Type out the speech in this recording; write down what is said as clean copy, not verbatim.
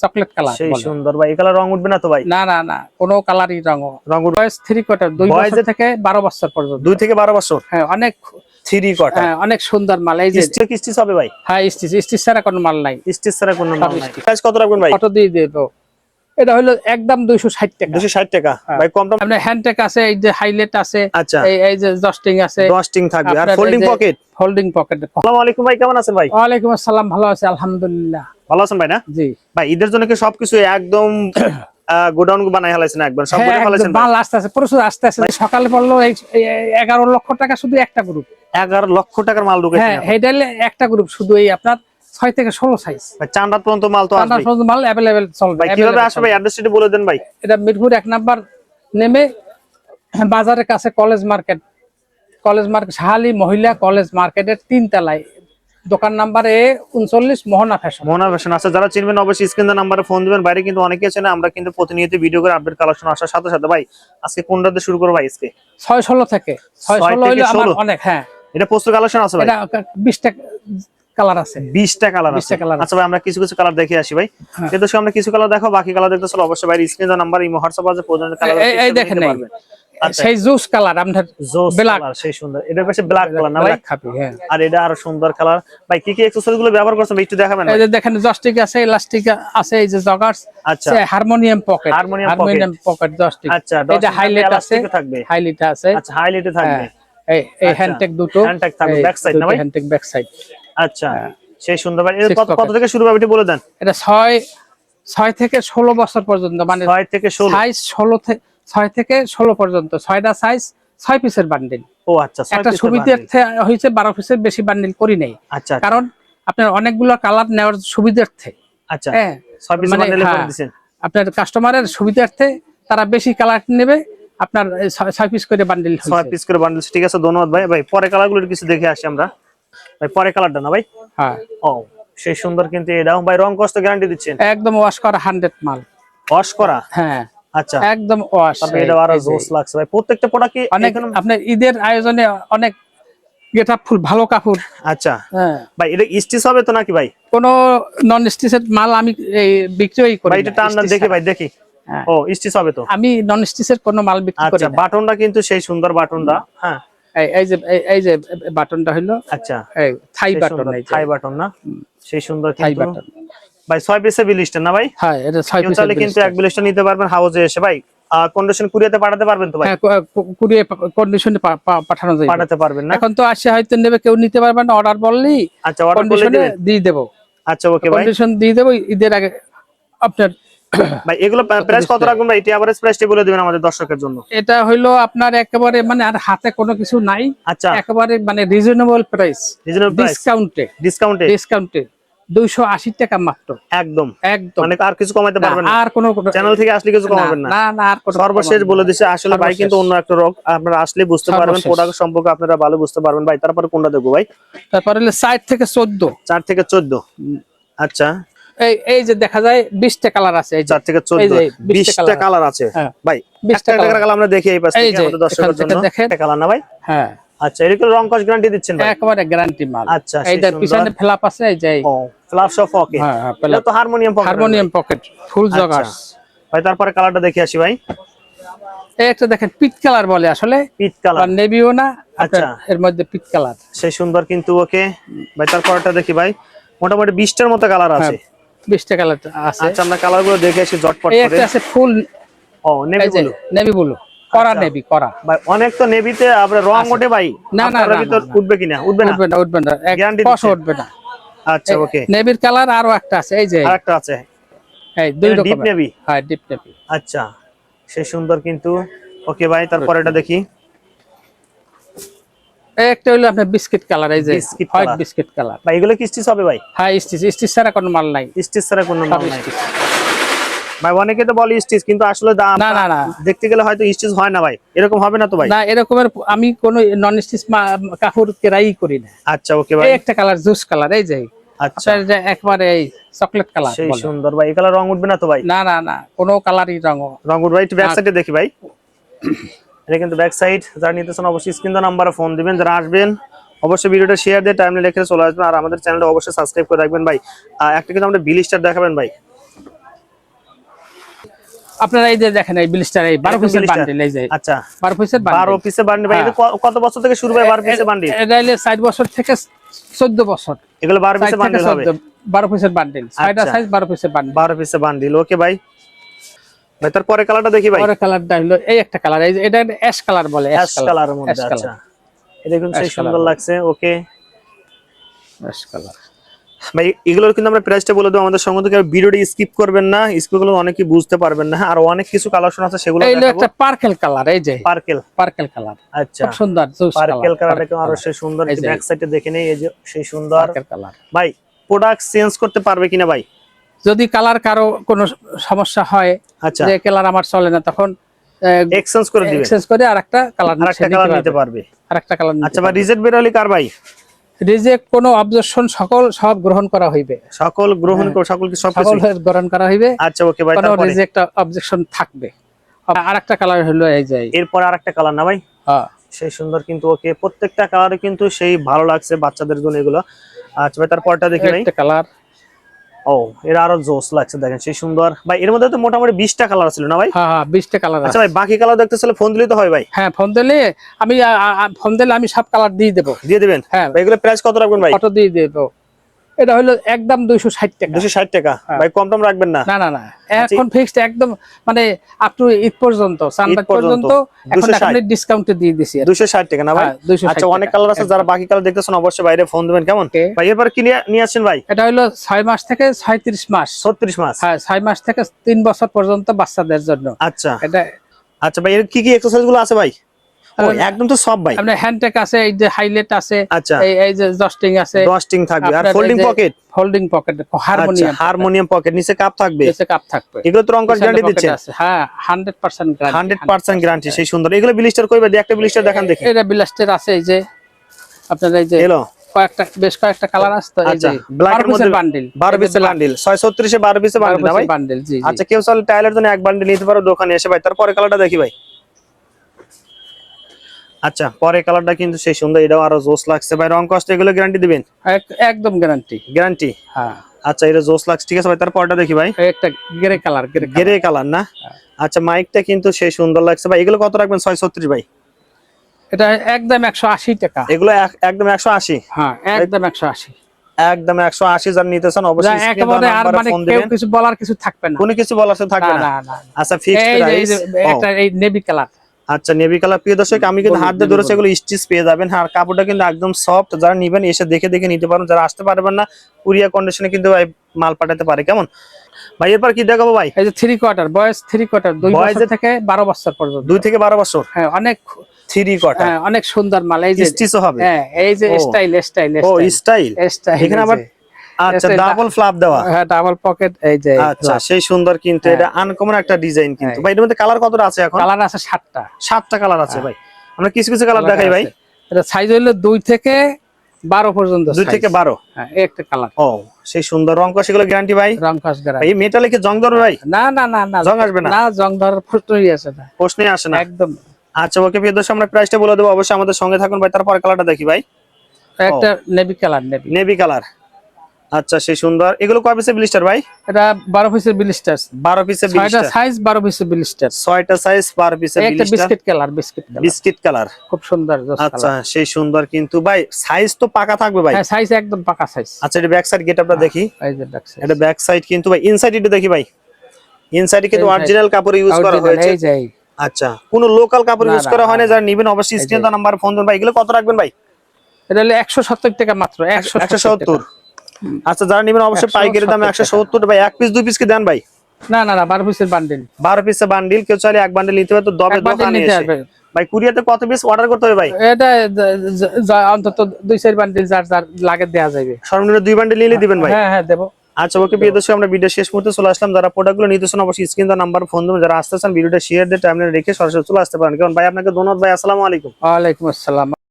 Chocolate colour সেই সুন্দর ভাই। এই কালার রং উঠবে না তো ভাই? না না না, কোনো কালারই রং উঠবে। বয়স 3 কোয়ার্টার, 2 বছর থেকে 12 বছর পর্যন্ত। 2 থেকে 12 বছর। হ্যাঁ, অনেক 3 কোয়ার্টার। হ্যাঁ, অনেক সুন্দর মাল। এই যে স্টিচ হবে ভাই? হ্যাঁ, স্টিচ ছাড়া কোনো মাল নাই। স্টিচ ছাড়া কোনো মাল নাই। প্রাইস কত রাখবেন ভাই? কত দিয়ে দেব? এটা হলো একদম 260 টাকা। 260 টাকা ভাই। কম দাম। আপনার হ্যান্ডটেক আছে, এই যে হাইলাইট আছে, আচ্ছা, এই যে জস্টিং আছে, জস্টিং থাকবে আর ফোল্ডিং পকেট। Folding pocket. আসসালামু আলাইকুম ভাই, কেমন আছেন ভাই? ওয়ালাইকুম আসসালাম, ভালো আছি আলহামদুলিল্লাহ। ভালো আছেন ভাই? না জি ভাই, ঈদের জন্য কি সবকিছু একদম গোডাউন বানাই হালাইছেন একবার? সব করে হালাইছেন? মাল আসতে আছে, প্রচুর আসতে আছে। সকালে পড়লো 11 লক্ষ টাকা শুধু একটা গ্রুপ। 11 লক্ষ টাকার মাল ঢুকেছে? হ্যাঁ, হেডালে একটা গ্রুপ শুধু, এই আপনার 6 থেকে 16 সাইজ। ভাই চান্দাত পর্যন্ত মাল তো আসবে? চান্দাত পর্যন্ত মাল अवेलेबल চলবে। ভাই কিভাবে আসবে ভাই? অ্যাড্রেসটা বলে দেন ভাই। এটা মিরপুর 1 নাম্বার নেমে বাজারের কাছে কলেজ মার্কেট শাহালি মহিলা কলেজ মার্কেটের 3 তলায়, দোকান নাম্বার A39, মোহনা ফ্যাশন। মোহনা ফ্যাশন আছে, যারা চিনবেন অবশ্যই স্ক্রিনের নাম্বারে ফোন দিবেন। বাইরে কিন্তু অনেকে আছে না, আমরা কিন্তু প্রতিনিয়ত ভিডিও করে আপডেট কালেকশন আসার সাথে সাথে ভাই আজকে কোনটা দিয়ে শুরু করব ভাই? আজকে 6-16 থেকে 6-16 হইলো আমার অনেক। হ্যাঁ, এটা প্রচুর কালেকশন আছে ভাই। এটা 20টা কালার আছে। 20টা কালার আছে। আচ্ছা ভাই, আমরা কিছু কিছু কালার দেখে আসি ভাই। কিন্তু আমরা কিছু কালার দেখো, বাকি কালার দেখতে চলো অবশ্যই ভাই স্ক্রিনে নাম্বার ইমো হোয়াটসঅ্যাপ আছে, প্রয়োজনীয় কালার এই দেখেন পারবেন। সেই জুস কালার, আমাদের জোস কালার, সেই সুন্দর। এটা পাশে ব্ল্যাক কালার না ভাই? হ্যাঁ, আর এটা আরো সুন্দর কালার ভাই। কি কি অ্যাকসেসরিজ গুলো ব্যবহার করছেন ভাই একটু দেখাবেন? এই যে দেখেন, জস্টিক আছে, ইলাস্টিক আছে, এই যে জগার্স। আচ্ছা, হারমোনিয়াম পকেট জস্টিক। আচ্ছা, এটা হাইলাইট আছে, হাইলাইট আছে। আচ্ছা, হাইলাইটে থাকবে। এই হ্যান্ডটেক দুটো, হ্যান্ডটেক থাকবে ব্যাক সাইড না ভাই? Hand tag back side. আচ্ছা, সেই সুন্দর ভাই। এটা কত থেকে শুরু হবে একটু বলে দেন? এটা 6 থেকে 16 বছর পর্যন্ত, মানে 6 থেকে 16 সাইজ 6 থেকে 16 পর্যন্ত। 6টা সাইজ, 6 পিসের বান্ডিল। ও আচ্ছা, একটা সুবিধার্থে হইছে 12 পিসের বেশি বান্ডিল করি নাই। আচ্ছা, কারণ আপনার অনেকগুলো কালার নেওয়ার সুবিধার্থে। আচ্ছা, হ্যাঁ, 6 পিস বান্ডিলে করে দিবেন। আপনার কাস্টমারের সুবিধার্থে তারা বেশি কালার নেবে, আপনার 6 পিস করে বান্ডিল হইছে। 6 পিস করে বান্ডিল, ঠিক আছে, ধন্যবাদ ভাই। ভাই পরে কালারগুলো কিছু দেখে আসি আমরা ভাই। পরে কালারটা না ভাই? হ্যাঁ, ও সেই সুন্দর। কিন্তু এটাও ভাই রং কষ্ট গ্যারান্টি দিচ্ছেন? একদম ওয়াশ করা 100 মাল। ওয়াশ করা? হ্যাঁ, আচ্ছা, একদম ওয়াশ। তবে এটা আরো জোস লাগছে ভাই। প্রত্যেকটা প্রোডাক্ট কি আপনার ঈদের আয়োজনে অনেক গেটআপ ফুল, ভালো কাপড়। আচ্ছা হ্যাঁ ভাই, এটা স্টিচ হবে তো নাকি ভাই? কোনো নন স্টিচের মাল আমি বিক্রি করি ভাই। এটা টান দেখি ভাই, দেখি। ও স্টিচ হবে তো? আমি নন স্টিচের কোনো মাল বিক্রি করি না। আচ্ছা, বাটনটা কিন্তু সেই সুন্দর বাটনটা। হ্যাঁ, এই যে বাটনটা হলো, আচ্ছা, এই থাই বাটন, এই থাই বাটন না? সেই সুন্দর থাই কিন্তু বাটন ভাই। 6 পিসের বিলিস্টার না ভাই? হ্যাঁ, এটা 6 পিসের তাহলে কিন্তু এক বিলিস্টার নিতে পারবেন হাউজে এসে ভাই। কন্ডিশন কুরিয়াতে পাঠাতে পারবেন তো ভাই? হ্যাঁ, কুরিয়ার কন্ডিশনে পাঠানো যায়। পাঠাতে পারবেন না? এখন তো আসে হয়তো নেবে, কেউ নিতে পারবে না, অর্ডার বললেই আচ্ছা, অর্ডার করলে কন্ডিশনে দিয়ে দেব। আচ্ছা, ওকে ভাই, কন্ডিশন দিয়ে দেব ঈদের আগে আপনার। ভাই এগুলো প্রাইস কত রাখবেন ভাই? এটা এভারেজ প্রাইসটা বলে দিবেন আমাদের দর্শকের জন্য। এটা হইলো আপনার একেবারে, মানে আর হাতে কোনো কিছু নাই। আচ্ছা, একেবারে মানে রিজনেবল প্রাইস, ডিসকাউন্টে 280 টাকা মাত্র। একদম একদম, মানে আর কিছু কমাইতে পারবেন না? আর কোনো চ্যানেল থেকে আসলে কিছু কমাবেন না? না না, আর কোনো সর্বশেষ বলে দিছে। আসলে ভাই কিন্তু অন্য একটা রক, আপনারা আসলে বুঝতে পারবেন, প্রোডাক্ট সম্পর্কে আপনারা ভালো বুঝতে পারবেন ভাই। তারপরে কোনটা দেখবো ভাই? তারপরে হলো 4 থেকে 14। 4 থেকে 14। আচ্ছা, এই যে দেখা যায় 20টা কালার আছে। এই 4 থেকে 14 20টা কালার আছে ভাই। 20টা কালার আমরা দেখি এই পাশ থেকে আমাদের দর্শকের জন্য। একটা কালার না ভাই? হ্যাঁ, আচ্ছা, এর কি রং কস গ্যারান্টি দিচ্ছেন ভাই? একেবারে গ্যারান্টি মাল। আচ্ছা, এই যে পিছনে ফ্ল্যাপ আছে, এই যে ফ্ল্যাপ সহ পকেট। হ্যাঁ, এটা তো হারমোনিয়াম পকেট ফুল জগার্স ভাই। তারপরে কালারটা দেখে আসি ভাই। এই একটা দেখেন, পিট কালার বলে, আসলে পিট কালার, নেভিও না। আচ্ছা, এর মধ্যে পিট কালার, সেই সুন্দর কিন্তু। ওকে ভাই, তারপরটা দেখি ভাই। মোটামুটি 20টার মতো কালার আছে। 20টা কালার আছে। আচ্ছা, আমরা কালারগুলো দেখে আসি জটপট এই করে। একটা আছে ফুল নেভি ব্লু, করা নেভি করা ভাই। অনেক তো নেভিতে আপনার রং ওঠে ভাই। না না, ভিতর উঠবে কিনা? উঠবে না, গ্যারান্টি উঠবে না। আচ্ছা, ওকে। নেভির কালার আরো একটা আছে, এই যে আরেকটা আছে, এই দুই রকম ডিপ নেভি। হ্যাঁ, ডিপ নেভি। আচ্ছা, সেই সুন্দর কিন্তু। ওকে ভাই, তারপর এটা দেখি। এই একটা হলো আপনার বিস্কিট কালার, এই যে হোয়াইট বিস্কিট কালার ভাই। এগুলো কি স্টিচ হবে ভাই? হ্যাঁ, স্টিচ ছাড়া কোনো মাল নাই। স্টিচ ছাড়া কোনো মাল নাই ভাই। অনেকে তো বলে স্টিচ, কিন্তু আসলে দাম না না না, দেখতে গেলে হয়তো স্টিচ হয় না ভাই। এরকম হবে না তো ভাই? না, এরকমের আমি কোন নন স্টিচ কাপড় কেরাই করি না। আচ্ছা, ওকে ভাই। এই একটা কালার জুস কালার, এই যে আচ্ছা, একবারে এই চকলেট কালার, সেই সুন্দর ভাই। এই কালার রং উঠবে না তো ভাই? না না না, কোনো কালারই রং উঠবে। একটু ব্যাক সাইডে দেখি ভাই। এটা কিন্তু ব্যাক সাইড। যারা নিতেছেন অবশ্যই স্ক্রিন নাম্বারে ফোন দিবেন। যারা আসবেন অবশ্যই ভিডিওটা শেয়ার দিয়ে টাইমলাইনে লিখে চলে আসবেন। আর আমাদের চ্যানেলটা অবশ্যই সাবস্ক্রাইব করে রাখবেন ভাই। একটা কিন্তু আমরা বিলিস্টার দেখাবেন ভাই। আপনারা এই যে দেখেন এই ব্লিস্টার এই 12 পিসের blister? বান্ডিল এই যে আচ্ছা 12 পিসের 12 বান্ডিল পিসের বান্ডিল ভাই এটা কত বছর থেকে শুরু ভাই 12 পিসের বান্ডিল? এটা হলো 4 বছর থেকে 14 বছর এগুলো 12 পিসের বান্ডিল হবে 12 পিসের বান্ডিল ছয়টা আচ্ছা। সাইজ 12 পিসের বান্ডিল 12 পিসের বান্ডিল ওকে ভাই। ভাই তারপরে কালারটা দেখি ভাই। পরে কালারটা হলো এই একটা কালার এই যে এটা অ্যাশ কালার বলে অ্যাশ কালারের মধ্যে অ্যাশ আচ্ছা এটা কিন্তু সেই Ash সুন্দর colour। লাগছে ওকে অ্যাশ কালার ভাই। এগুলোর কিন্তু আমরা প্রাইসটা বলে দেব আমাদের সঙ্গে থেকে ভিডিওটি স্কিপ করবেন না, স্কিপ করলে অনেকেই বুঝতে পারবেন না। আর অনেক কিছু কালেকশন আছে সেগুলো এই হলো দেখাবো। একটা পার্কেল কালার এই যে পার্কেল কালার আচ্ছা খুব সুন্দর জুস পার্কেল কালারটা আরো সেই সুন্দর এই যে। ব্যাক সাইডে দেখে নেই এই যে সেই সুন্দর পার্কেল কালার ভাই। প্রোডাক্ট চেঞ্জ করতে পারবে কিনা ভাই? যদি কালার কারো কোনো সমস্যা হয় আচ্ছা যে কালার আমার চলে না তখন এক্সচেঞ্জ করে দিবেন, এক্সচেঞ্জ করে আরেকটা কালার নিতে পারবে। আরেকটা কালার আচ্ছা ভাই রিজেক্ট বের হলে কার ভাই? রিজেক্ট কোনো অবজেকশন সব গ্রহণ করা হইবে সকল গ্রহণ করে সকল কি সব সকল গ্রহণ করা হইবে আচ্ছা ওকে ভাই। কোনো তারপরে রিজেক্ট অবজেকশন থাকবে। আরেকটা কালার হলো এই যে এরপর আরেকটা কালার না ভাই হ্যাঁ সেই সুন্দর কিন্তু ওকে প্রত্যেকটা কালারে কিন্তু সেই ভালো লাগছে বাচ্চাদের জন্য এগুলো। আচ্ছা ভাই তারপরটা দেখি ভাই। একটা কালার ও এরা আরো জোস লাগছে দেখেন সেই সুন্দর ভাই। এর মধ্যে তো মোটামুটি 20টা কালার ছিল না ভাই? হ্যাঁ 20টা কালার আচ্ছা ভাই বাকি কালার দেখতে চাইলে ফোন দিলেই তো হয় ভাই? হ্যাঁ ফোন দিলে আমি সব কালার দিয়ে দেবো। দিয়ে দিবেন হ্যাঁ ভাই। এগুলো প্রাইস কত রাখবেন ভাই? কত দিয়ে দেবো? এটা হলো একদম 260 টাকা 260 টাকা হ্যাঁ। ভাই। কম টম রাখবেন না? না এখন ফিক্সড একদম মানে আপ টু ঈদ পর্যন্ত সানবাদ পর্যন্ত এখন 260 ডিসকাউন্টে দিয়ে দিছি 260 টাকা না ভাই? হ্যাঁ, 260 আচ্ছা অনেক টাকা। কালার আছে, যারা বাকি কালার দেখতেছেন অবশ্যই বাইরে ফোন দিবেন কেমন Okay. ভাই। এরপর কি নিয়ে আসছেন ভাই? এটা হলো 6 মাস থেকে 36 মাস 36 মাস হ্যাঁ 6 মাস থেকে 3 বছর পর্যন্ত বাচ্চাদের জন্য আচ্ছা এটা আচ্ছা ভাই। এর কি কি এক্সারসাইজ গুলো আছে ভাই? ও একদম তো সব ভাই। আপনার হ্যান্ডটেক আছে এই যে হাইলাইট আছে আচ্ছা এই যে জাস্টিং আছে ডস্টিং থাকবে আর আপনার ফোল্ডিং এই যে পকেট ফোল্ডিং পকেট আচ্ছা হারমোনিয়াম পকেট নিচে কাপ থাকবে নিচে কাপ থাকবে এগুলো তো রংকশ গ্যারান্টি দিচ্ছেন? হ্যাঁ 100% গ্যারান্টি 100% গ্যারান্টি সেই সুন্দর। এগুলো ব্লিস্টার কইবে দিয়ে একটা ব্লিস্টার দেখান দেখি। এটা বিলাস্টের আছে এই যে আপনার এই যে এলো বেশ কয়েকটা কালার আছে তো এই আচ্ছা যে ব্ল্যাক এর মধ্যে বান্ডিল 12 পিসের বান্ডিল 636 এ 12 পিসের বান্ডিল না ভাই? বান্ডিল জি আচ্ছা কেউ চাইলে টাইলের জন্য এক বান্ডিল নিতে পারো দোকানে এসে ভাই। তারপরে কালারটা দেখি ভাই। আচ্ছা পরে কালারটা কিন্তু সেই সুন্দর, এটাও আরো জোস লাগছে ভাই। রং কষ্ট এগুলো গ্যারান্টি দিবেন? একদম গ্যারান্টি হ্যাঁ। আচ্ছা এটা জোস লাগছে ঠিক আছে ভাই। তারপরটা দেখি ভাই। একটা গ্রে কালার গ্রে কালার না? আচ্ছা মাইকটা কিন্তু সেই সুন্দর লাগছে ভাই। এগুলো কত রাখবেন? 636 ভাই। এটা একদম 180 টাকা এগুলো একদম 180? হ্যাঁ একদম 180 একদম 180 জন নিতেছেন অবশ্যই স্ক্রিনে একেবারে আর নাম্বারে মানে ফোন কেউ দিবেন। কিছু বলার কিছু থাকবে না কোনো কিছু বলার থাকবে না? না আচ্ছা ফিক্সড এই যে প্রাইস একটা এই নেভি কালার আচ্ছা নেভি কালার। প্রিয় দর্শক আমি কিন্তু হাত দিয়ে ধরেছি, এগুলো স্টিচ পেয়ে যাবেন। আর কাপড়টা কিন্তু একদম সফট, যারা নেবেন এসে দেখে দেখে নিতে পারেন। যারা আসতে পারবেন না কুরিয়ার কন্ডিশনে কিন্তু ভাই মাল পাঠাতে পারে কেমন ভাই। এরপর কি দেখাবো ভাই? এই যে 3 কোয়ার্টার বয়স 3 কোয়ার্টার 2 বছর থেকে 12 বছর পর্যন্ত 2 থেকে 12 বছর হ্যাঁ অনেক 3 কোয়ার্টার হ্যাঁ অনেক সুন্দর মাল এই যে স্টিচও হবে হ্যাঁ এই যে ও। স্টাইল ও স্টাইল এখানে আবার আচ্ছা ডাবল ফ্লাপ দেওয়া হ্যাঁ ডাবল পকেট এই যে আচ্ছা সেই সুন্দর কিন্তু এটা আনকমন একটা ডিজাইন কিন্তু ভাই। এর মধ্যে কালার কতটা আছে এখন? কালার আছে 7টা 7টা কালার আছে ভাই। আমরা কিছু কিছু কালার দেখাই ভাই। এটা সাইজ হলো 2 থেকে 12 পর্যন্ত 2 থেকে 12 হ্যাঁ এই একটা কালার ও সেই সুন্দর। রং কষ এগুলো গ্যারান্টি ভাই? রং কাজ গ্যারান্টি এই মেটালে কি জং ধরবে ভাই? না জং আসবে না? না জং ধরার প্রশ্নই আসে না, প্রশ্নই আসে না একদম। আচ্ছা ওকে প্রিয় দর্শক আমরা প্রাইসটা বলে দেবো, অবশ্যই আমাদের সঙ্গে থাকুন ভাই। তারপর কালারটা দেখি ভাই। একটা নেভি কালার নেভি কালার আচ্ছা সেই সুন্দর। এগুলো কয় পিসের ব্লিস্টার ভাই? এটা 12 পিসের ব্লিস্টার 12 পিসের 6টা ব্লিস্টার সাইজ 12 পিসের ব্লিস্টার 6টা সাইজ 12 পিসের একটা ব্লিস্টার বিস্কিট কালার খুব সুন্দর আচ্ছা সেই সুন্দর কিন্তু ভাই। সাইজ তো পাকা থাকবে ভাই? হ্যাঁ সাইজ একদম পাকা সাইজ। আচ্ছা এটা ব্যাক সাইড গেটআপটা দেখি। এই যে ব্যাক সাইড এটা ব্যাক সাইড কিন্তু ভাই। ইনসাইড এটা দেখি ভাই। ইনসাইডে কিন্তু Inside অরিজিনাল কাপড় ইউজ করা হয়েছে। এই যে আচ্ছা কোনো লোকাল কাপড় ইউজ করা হয় না। যারা নেবেন অবশ্যই স্ক্রিনে নাম্বার ফোন দেন ভাই। এগুলো কত রাখবেন ভাই? এটা হলো 170 টাকা মাত্র 170। আচ্ছা যারা নেবেন অবশ্যই পাইকারি দামে 170 ভাই। এক পিস দুই পিস কি দেন ভাই? না 12 পিসের বান্ডিল 12 পিসের বান্ডিল। কেউ চাইলে এক বান্ডিল নিতে পারে তো দবে দোকানে এসে ভাই। কুরিয়াতে কত পিস অর্ডার করতে হবে ভাই? এটা অন্তত 2-4 বান্ডিল যার লাগে দেয়া যাবে। সর্বনিম্ন 2 বান্ডিল নিলে দিবেন ভাই? হ্যাঁ দেব। আচ্ছা ওকে প্রিয় দর্শক আমরা ভিডিও শেষ মুহূর্তে চলে আসলাম। যারা প্রোডাক্টগুলো নিতেছেন অবশ্যই স্ক্রিনে নাম্বার ফোন দেবেন। যারা আসতে চান ভিডিওটা শেয়ার দিয়ে টাইমলাইনে রেখে সরাসরি চলে আসতে পারেন। কারণ ভাই আপনাকে ধন্যবাদ ভাই। আসসালামু আলাইকুম। ওয়ালাইকুম আসসালাম।